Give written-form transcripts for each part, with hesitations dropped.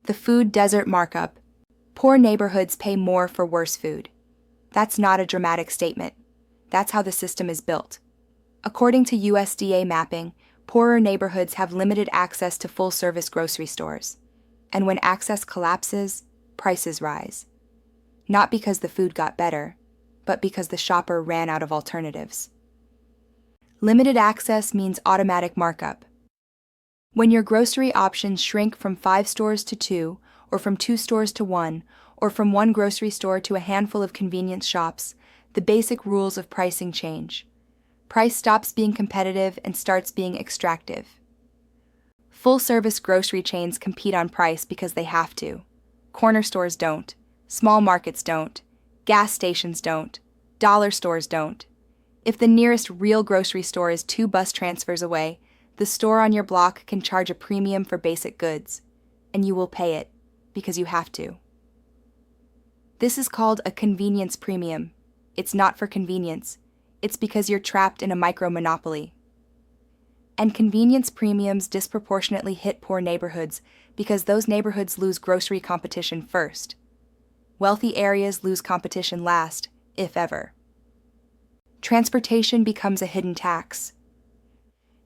The food desert markup. Poor neighborhoods pay more for worse food. That's not a dramatic statement. That's how the system is built. According to USDA mapping, poorer neighborhoods have limited access to full-service grocery stores. And when access collapses, prices rise. Not because the food got better, but because the shopper ran out of alternatives. Limited access means automatic markup. When your grocery options shrink from 5 stores to 2, or from 2 stores to 1, or from one grocery store to a handful of convenience shops, the basic rules of pricing change. Price stops being competitive and starts being extractive. Full-service grocery chains compete on price because they have to. Corner stores don't. Small markets don't. Gas stations don't. Dollar stores don't. If the nearest real grocery store is 2 bus transfers away, the store on your block can charge a premium for basic goods, and you will pay it because you have to. This is called a convenience premium. It's not for convenience. It's because you're trapped in a micro-monopoly. And convenience premiums disproportionately hit poor neighborhoods because those neighborhoods lose grocery competition first. Wealthy areas lose competition last, if ever. Transportation becomes a hidden tax.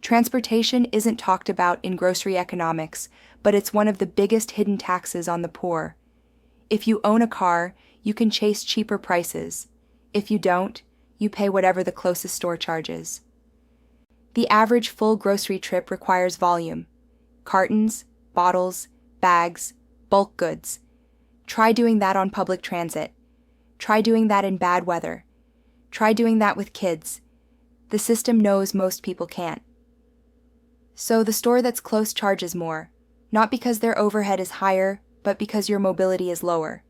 Transportation isn't talked about in grocery economics, but it's one of the biggest hidden taxes on the poor. If you own a car, you can chase cheaper prices. If you don't, you pay whatever the closest store charges. The average full grocery trip requires volume. Cartons, bottles, bags, bulk goods. Try doing that on public transit. Try doing that in bad weather. Try doing that with kids. The system knows most people can't. So the store that's close charges more, not because their overhead is higher, but because your mobility is lower.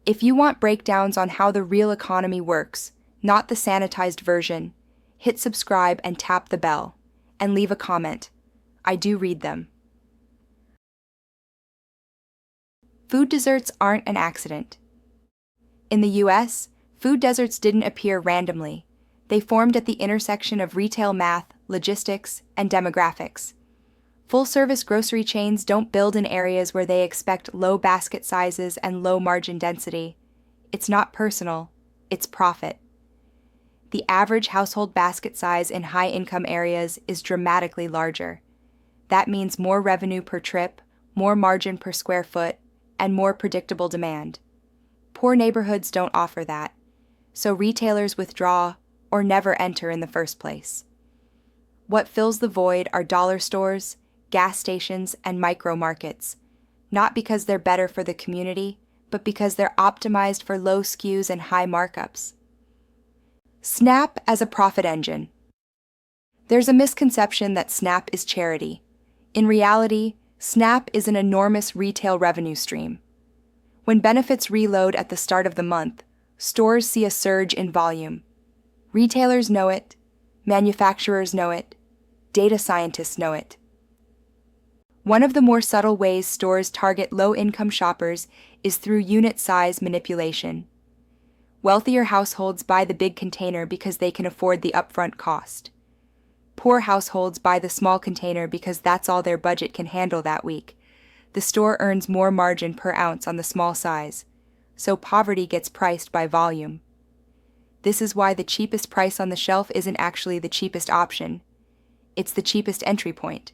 If you want breakdowns on how the real economy works, not the sanitized version, hit subscribe and tap the bell, and leave a comment. I do read them. Food deserts aren't an accident. In the US, food deserts didn't appear randomly. They formed at the intersection of retail math, logistics, and demographics. Full-service grocery chains don't build in areas where they expect low basket sizes and low margin density. It's not personal, it's profit. The average household basket size in high-income areas is dramatically larger. That means more revenue per trip, more margin per square foot, and more predictable demand. Poor neighborhoods don't offer that, so retailers withdraw or never enter in the first place. What fills the void are dollar stores, gas stations, and micro markets, not because they're better for the community, but because they're optimized for low SKUs and high markups. SNAP as a profit engine. There's a misconception that SNAP is charity. In reality, SNAP is an enormous retail revenue stream. When benefits reload at the start of the month, stores see a surge in volume. Retailers know it, manufacturers know it, data scientists know it. One of the more subtle ways stores target low-income shoppers is through unit size manipulation. Wealthier households buy the big container because they can afford the upfront cost. Poor households buy the small container because that's all their budget can handle that week. The store earns more margin per ounce on the small size, so poverty gets priced by volume. This is why the cheapest price on the shelf isn't actually the cheapest option. It's the cheapest entry point.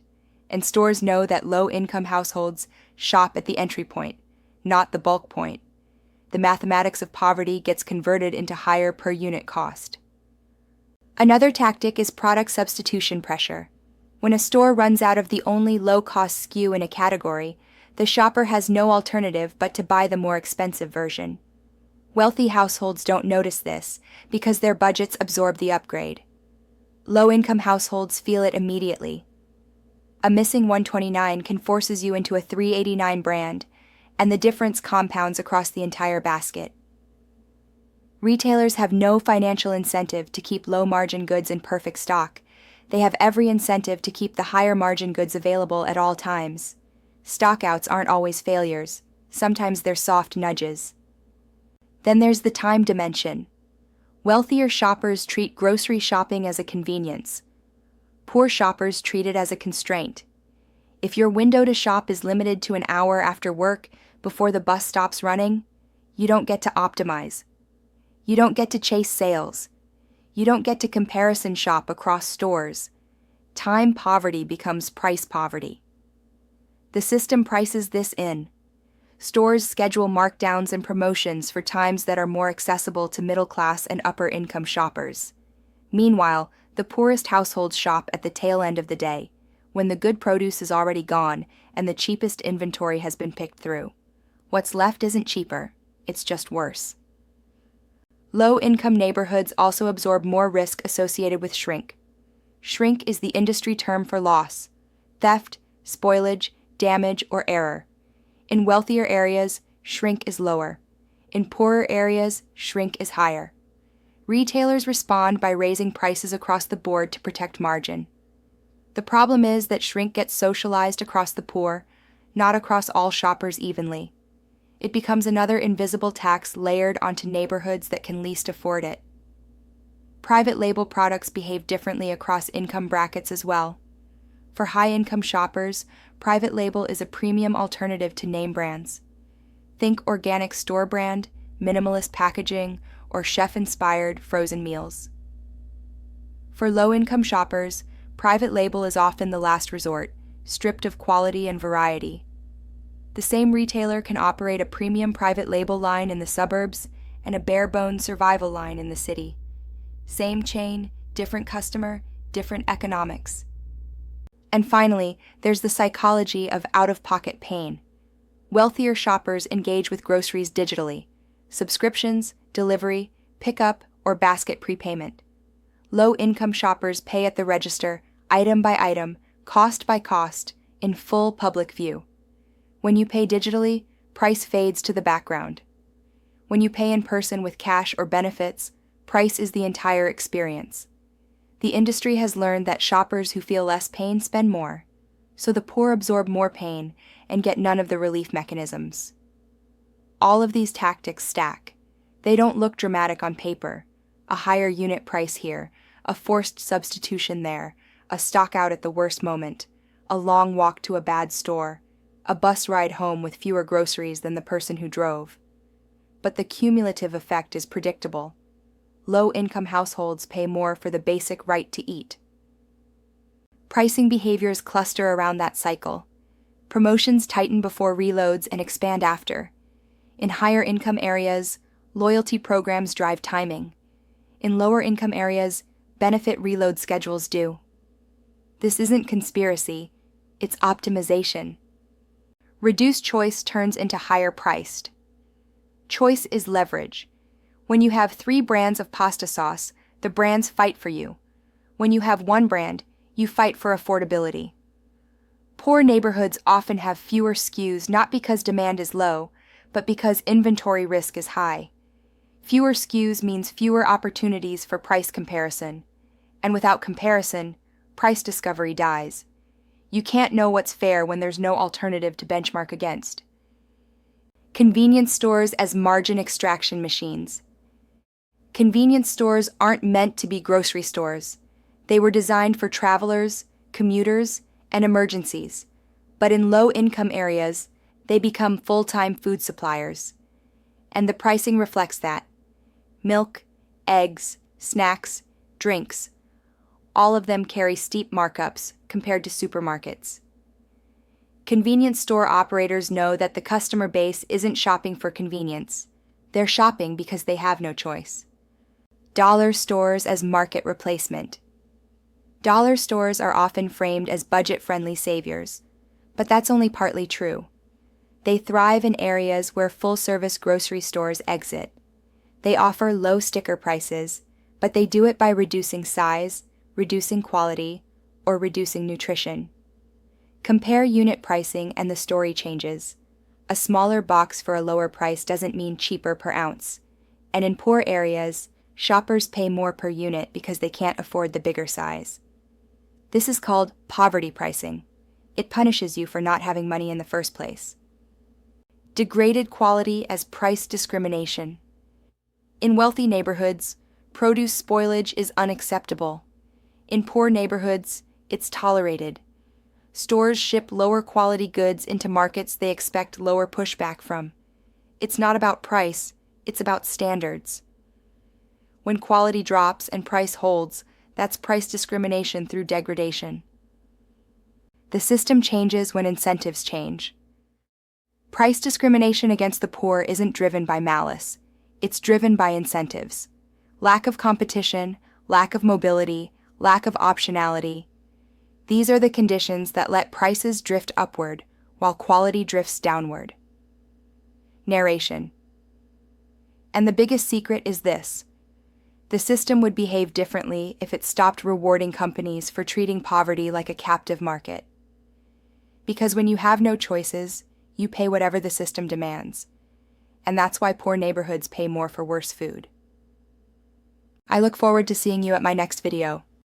And stores know that low-income households shop at the entry point, not the bulk point. The mathematics of poverty gets converted into higher per-unit cost. Another tactic is product substitution pressure. When a store runs out of the only low-cost SKU in a category, the shopper has no alternative but to buy the more expensive version. Wealthy households don't notice this because their budgets absorb the upgrade. Low-income households feel it immediately. A missing 129 can forces you into a 389 brand, and the difference compounds across the entire basket. Retailers have no financial incentive to keep low-margin goods in perfect stock. They have every incentive to keep the higher-margin goods available at all times. Stockouts aren't always failures. Sometimes they're soft nudges. Then there's the time dimension. Wealthier shoppers treat grocery shopping as a convenience. Poor shoppers treat it as a constraint. If your window to shop is limited to an hour after work before the bus stops running, you don't get to optimize. You don't get to chase sales. You don't get to comparison shop across stores. Time poverty becomes price poverty. The system prices this in. Stores schedule markdowns and promotions for times that are more accessible to middle-class and upper-income shoppers. Meanwhile, the poorest households shop at the tail end of the day, when the good produce is already gone and the cheapest inventory has been picked through. What's left isn't cheaper, it's just worse. Low-income neighborhoods also absorb more risk associated with shrink. Shrink is the industry term for loss, theft, spoilage, damage, or error. In wealthier areas, shrink is lower. In poorer areas, shrink is higher. Retailers respond by raising prices across the board to protect margin. The problem is that shrink gets socialized across the poor, not across all shoppers evenly. It becomes another invisible tax layered onto neighborhoods that can least afford it. Private label products behave differently across income brackets as well. For high-income shoppers, private label is a premium alternative to name brands. Think organic store brand, minimalist packaging, or chef-inspired frozen meals. For low-income shoppers, private label is often the last resort, stripped of quality and variety. The same retailer can operate a premium private label line in the suburbs and a bare-bones survival line in the city. Same chain, different customer, different economics. And finally, there's the psychology of out-of-pocket pain. Wealthier shoppers engage with groceries digitally: subscriptions, delivery, pickup, or basket prepayment. Low-income shoppers pay at the register, item by item, cost by cost, in full public view. When you pay digitally, price fades to the background. When you pay in person with cash or benefits, price is the entire experience. The industry has learned that shoppers who feel less pain spend more, so the poor absorb more pain and get none of the relief mechanisms. All of these tactics stack. They don't look dramatic on paper. A higher unit price here, a forced substitution there, a stock out at the worst moment, a long walk to a bad store, a bus ride home with fewer groceries than the person who drove. But the cumulative effect is predictable. Low-income households pay more for the basic right to eat. Pricing behaviors cluster around that cycle. Promotions tighten before reloads and expand after. In higher income areas, loyalty programs drive timing. In lower income areas, benefit reload schedules do. This isn't conspiracy, it's optimization. Reduced choice turns into higher priced. Choice is leverage. When you have 3 brands of pasta sauce, the brands fight for you. When you have one brand, you fight for affordability. Poor neighborhoods often have fewer SKUs not because demand is low, but because inventory risk is high. Fewer SKUs means fewer opportunities for price comparison. And without comparison, price discovery dies. You can't know what's fair when there's no alternative to benchmark against. Convenience stores as margin extraction machines. Convenience stores aren't meant to be grocery stores. They were designed for travelers, commuters, and emergencies. But in low-income areas, they become full-time food suppliers. And the pricing reflects that. Milk, eggs, snacks, drinks. All of them carry steep markups compared to supermarkets. Convenience store operators know that the customer base isn't shopping for convenience. They're shopping because they have no choice. Dollar stores as market replacement. Dollar stores are often framed as budget-friendly saviors, but that's only partly true. They thrive in areas where full-service grocery stores exit. They offer low sticker prices, but they do it by reducing size, reducing quality, or reducing nutrition. Compare unit pricing and the story changes. A smaller box for a lower price doesn't mean cheaper per ounce. And in poor areas, shoppers pay more per unit because they can't afford the bigger size. This is called poverty pricing. It punishes you for not having money in the first place. Degraded quality as price discrimination. In wealthy neighborhoods, produce spoilage is unacceptable. In poor neighborhoods, it's tolerated. Stores ship lower quality goods into markets they expect lower pushback from. It's not about price, it's about standards. When quality drops and price holds, that's price discrimination through degradation. The system changes when incentives change. Price discrimination against the poor isn't driven by malice. It's driven by incentives. Lack of competition, lack of mobility, lack of optionality. These are the conditions that let prices drift upward while quality drifts downward. Narration. And the biggest secret is this: the system would behave differently if it stopped rewarding companies for treating poverty like a captive market. Because when you have no choices, you pay whatever the system demands. And that's why poor neighborhoods pay more for worse food. I look forward to seeing you at my next video.